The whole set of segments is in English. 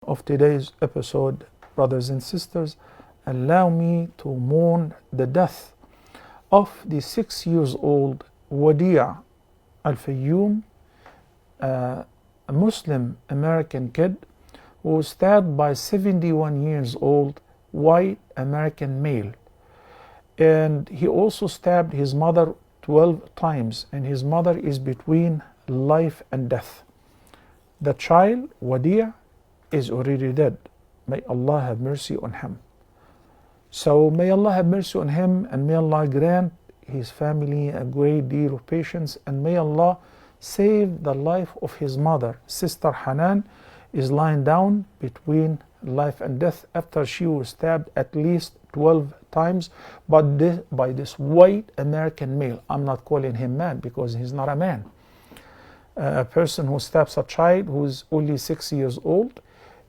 of today's episode, brothers and sisters, allow me to mourn the death of the 6 years old Wadea Al-Fayoum, a Muslim American kid who was stabbed by 71 years old white American male. And he also stabbed his mother 12 times, and his mother is between life and death. The child, Wadea, is already dead. May Allah have mercy on him. So may Allah have mercy on him, and may Allah grant his family a great deal of patience, and may Allah save the life of his mother. Sister Hanan is lying down between life and death after she was stabbed at least 12 times by this white American male. I'm not calling him man because he's not a man. A person who stabs a child who's only 6 years old,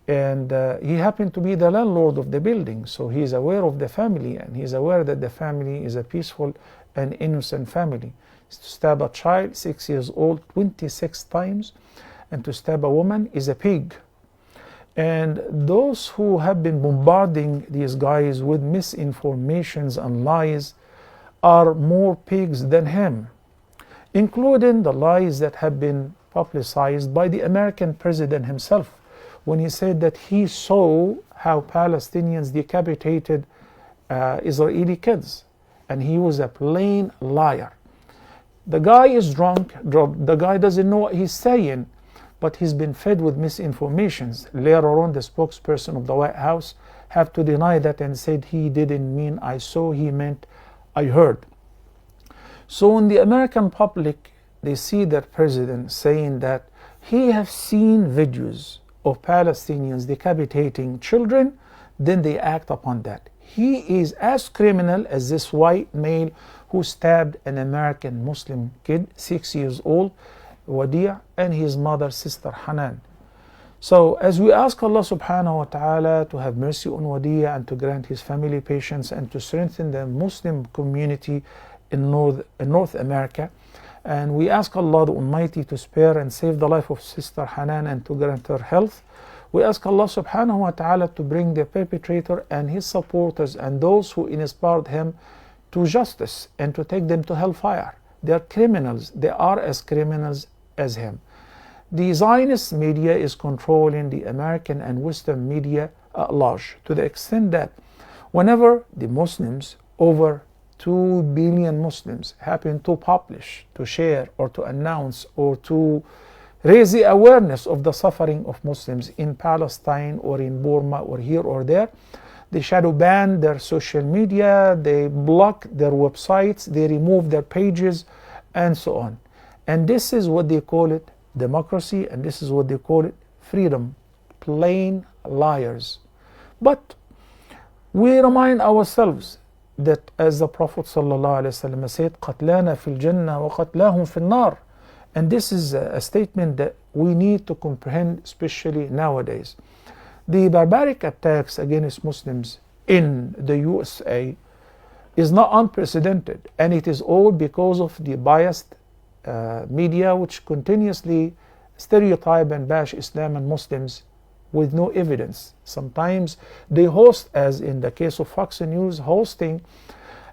and he happened to be the landlord of the building, so he's aware of the family, and he's aware that the family is a peaceful and innocent family. To stab a child 6 years old 26 times and to stab a woman is a pig. And those who have been bombarding these guys with misinformations and lies are more pigs than him, including the lies that have been publicized by the American president himself when he said that he saw how Palestinians decapitated Israeli kids, and he was a plain liar. The guy is drunk, the guy doesn't know what he's saying, but he's been fed with misinformations. Later on, the spokesperson of the White House have to deny that and said he didn't mean I saw, he meant I heard. So in the American public, they see their president saying that he has seen videos of Palestinians decapitating children, then they act upon that. He is as criminal as this white male who stabbed an American Muslim kid, 6 years old, Wadea, and his mother, Sister Hanan. So as we ask Allah subhanahu wa ta'ala to have mercy on Wadea and to grant his family patience and to strengthen the Muslim community in North America, and we ask Allah the Almighty to spare and save the life of Sister Hanan and to grant her health. We ask Allah subhanahu wa ta'ala to bring the perpetrator and his supporters and those who inspired him to justice and to take them to hellfire. They are criminals. They are as criminals as him. The Zionist media is controlling the American and Western media at large, to the extent that whenever the Muslims, over 2 billion Muslims, happen to publish, to share, or to announce, or to raise the awareness of the suffering of Muslims in Palestine or in Burma or here or there, they shadow ban their social media, they block their websites, they remove their pages, and so on. And this is what they call it democracy, and this is what they call it freedom. Plain liars. But we remind ourselves that as the Prophet ﷺ said, قَتْلَانَا فِي الْجَنَّةِ وَقَتْلَاهُمْ فِي النَّارِ. And this is a statement that we need to comprehend, especially nowadays. The barbaric attacks against Muslims in the USA is not unprecedented, and it is all because of the biased media which continuously stereotype and bash Islam and Muslims with no evidence. Sometimes they host, as in the case of Fox News, hosting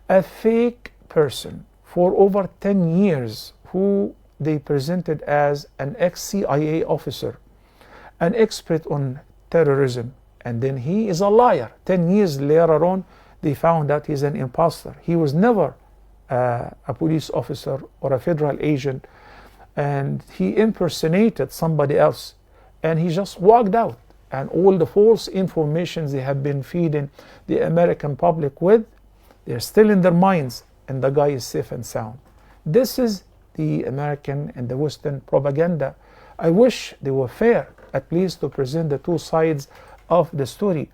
a fake person for over 10 years who they presented as an ex-CIA officer, an expert on terrorism, and then he is a liar. 10 years later on, they found that he's an imposter. He was never a police officer or a federal agent, and he impersonated somebody else, and he just walked out. And all the false information they have been feeding the American public with, they're still in their minds, and the guy is safe and sound. This is the American and the Western propaganda. I wish they were fair, at least to present the two sides of the story.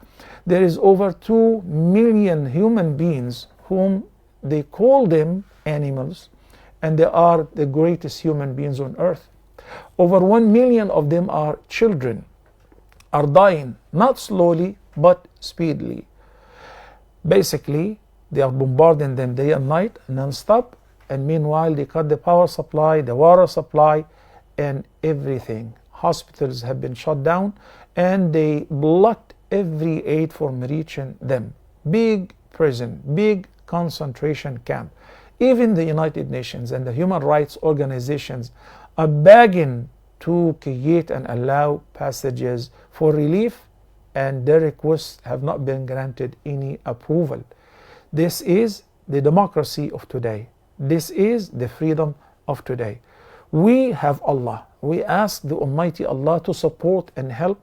There is over 2 million human beings whom they call them animals, and they are the greatest human beings on earth. Over 1 million of them are children, are dying, not slowly, but speedily. Basically, they are bombarding them day and night, non-stop, and meanwhile they cut the power supply, the water supply, and everything. Hospitals have been shut down, and they blocked every aid from reaching them. Big prison, big concentration camp. Even the United Nations and the human rights organizations are begging to create and allow passages for relief, and their requests have not been granted any approval. This is the democracy of today. This is the freedom of today. We have Allah. We ask the Almighty Allah to support and help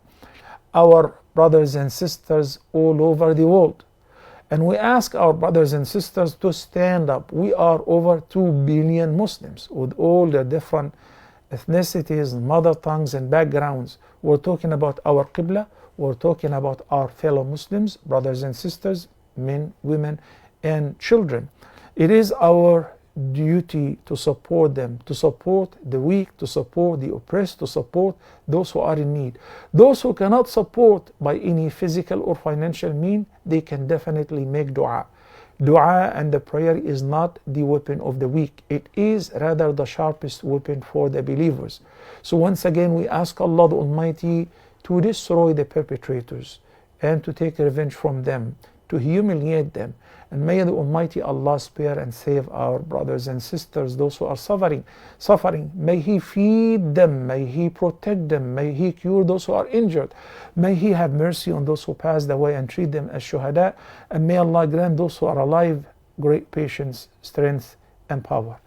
our brothers and sisters all over the world. And we ask our brothers and sisters to stand up. We are over 2 billion Muslims with all their different ethnicities, mother tongues, and backgrounds. We're talking about our Qibla. We're talking about our fellow Muslims, brothers and sisters, men, women, and children. It is our duty to support them, to support the weak, to support the oppressed, to support those who are in need. Those who cannot support by any physical or financial means, they can definitely make dua. Dua and the prayer is not the weapon of the weak. It is rather the sharpest weapon for the believers. So once again, we ask Allah the Almighty to destroy the perpetrators and to take revenge from them, to humiliate them. And may the Almighty Allah spare and save our brothers and sisters, those who are suffering. May He feed them, may He protect them, may He cure those who are injured. May He have mercy on those who passed away and treat them as shuhada. And may Allah grant those who are alive great patience, strength, and power.